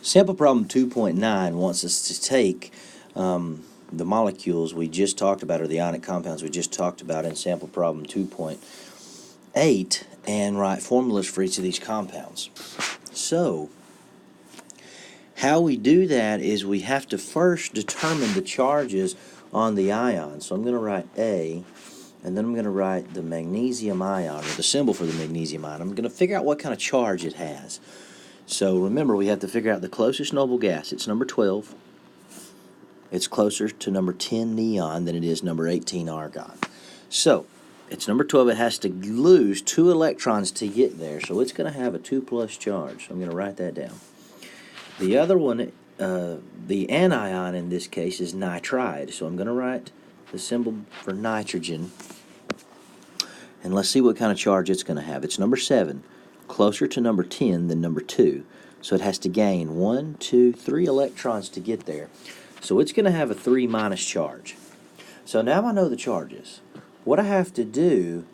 Sample problem 2.9 wants us to take the molecules we just talked about, or the ionic compounds we just talked about in sample problem 2.8, and write formulas for each of these compounds. So, how we do that is we have to first determine the charges on the ion. So I'm going to write A, and then I'm going to write the magnesium ion, or the symbol for the magnesium ion. I'm going to figure out what kind of charge it has. So remember, we have to figure out the closest noble gas. It's number 12. It's closer to number 10 neon than it is number 18 argon. So it's number 12. It has to lose 2 electrons to get there. So it's going to have a 2+ charge. So I'm going to write that down. The other one, the anion in this case, is nitride. So I'm going to write the symbol for nitrogen. And let's see what kind of charge it's going to have. It's number 7. Closer to number 10 than number 2. So it has to gain 1, 2, 3 electrons to get there. So it's going to have a 3- charge. So now I know the charges. What I have to do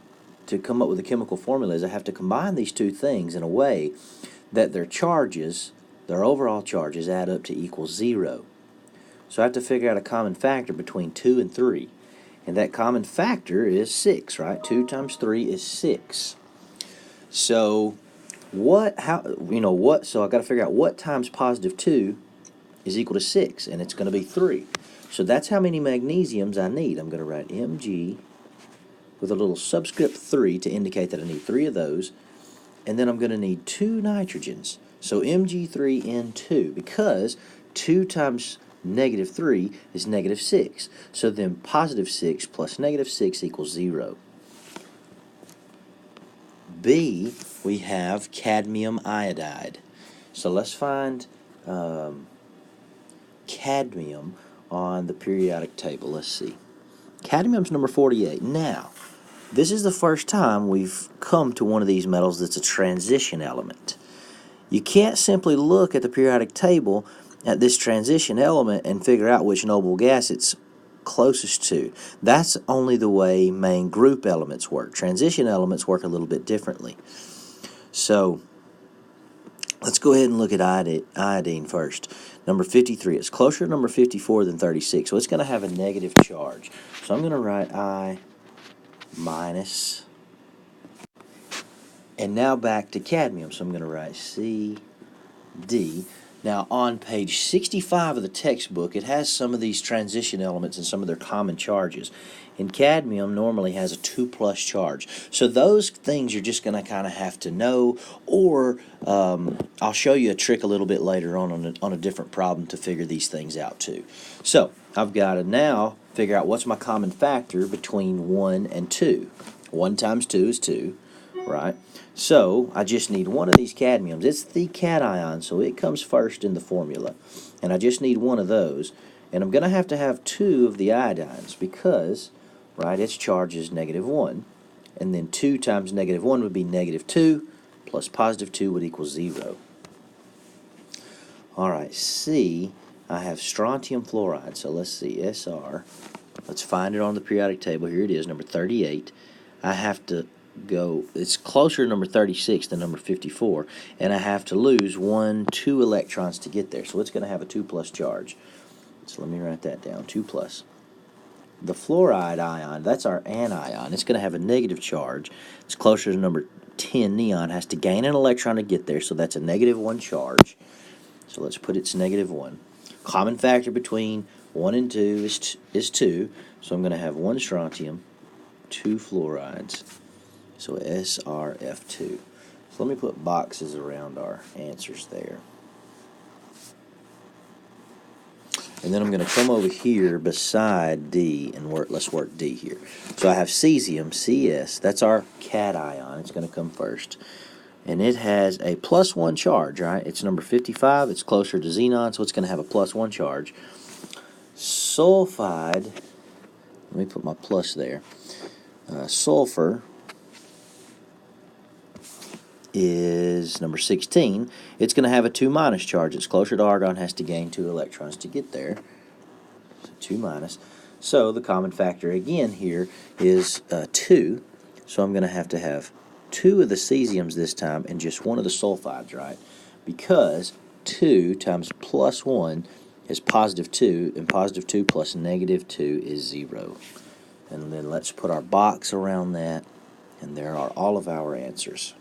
to come up with a chemical formula is I have to combine these two things in a way that their charges, their overall charges, add up to equal 0. So I have to figure out a common factor between 2 and 3. And that common factor is 6, right? 2 times 3 is 6. So so I got to figure out what times positive 2 is equal to 6, and it's going to be 3. So that's how many magnesiums I need. I'm going to write Mg with a little subscript 3 to indicate that I need 3 of those, and then I'm going to need 2 nitrogens. So Mg3N2, because 2 times negative 3 is negative 6. So then positive 6 plus negative 6 equals 0. B, we have cadmium iodide. So let's find cadmium on the periodic table. Let's see. Cadmium's number 48. Now, this is the first time we've come to one of these metals that's a transition element. You can't simply look at the periodic table at this transition element and figure out which noble gas it's closest to. That's only the way main group elements work. Transition elements work a little bit differently. So let's go ahead and look at iodine first. Number 53. It's closer to number 54 than 36, so it's going to have a negative charge. So I'm going to write I minus. And now back to cadmium, so I'm going to write CD. Now, on page 65 of the textbook, it has some of these transition elements and some of their common charges. And cadmium normally has a 2+ charge. So those things you're just going to kind of have to know, or I'll show you a trick a little bit later on a different problem to figure these things out too. So I've got to now figure out what's my common factor between 1 and 2. 1 times 2 is 2, right? So I just need one of these cadmiums. It's the cation, so it comes first in the formula. And I just need one of those. And I'm going to have 2 of the iodines because, right, its charge is -1. And then 2 times -1 would be -2, plus positive 2 would equal 0. All right, C, I have strontium fluoride. So let's see, Sr. Let's find it on the periodic table. Here it is, number 38. I have to go, it's closer to number 36 than number 54, and I have to lose 2 electrons to get there, so it's going to have a 2+ charge. So let me write that down, 2+. The fluoride ion, that's our anion, it's going to have a negative charge. It's closer to number 10 neon, has to gain an electron to get there, so that's a -1 charge. So let's put its -1. Common factor between 1 and 2 is 2, so I'm going to have 1 strontium, 2 fluorides. So SrF2. So let me put boxes around our answers there. And then I'm going to come over here beside D and let's work D here. So I have cesium, Cs. That's our cation. It's going to come first. And it has a +1 charge, right? It's number 55. It's closer to xenon, so it's going to have a +1 charge. Sulfide, let me put my plus there. Sulfur is number 16. It's going to have a 2- charge. It's closer to argon, has to gain 2 electrons to get there. So 2-. So the common factor again here is 2. So I'm going to have 2 of the cesiums this time and just 1 of the sulfides, right? Because 2 times plus 1 is positive 2, and positive 2 plus negative 2 is 0. And then let's put our box around that, and there are all of our answers.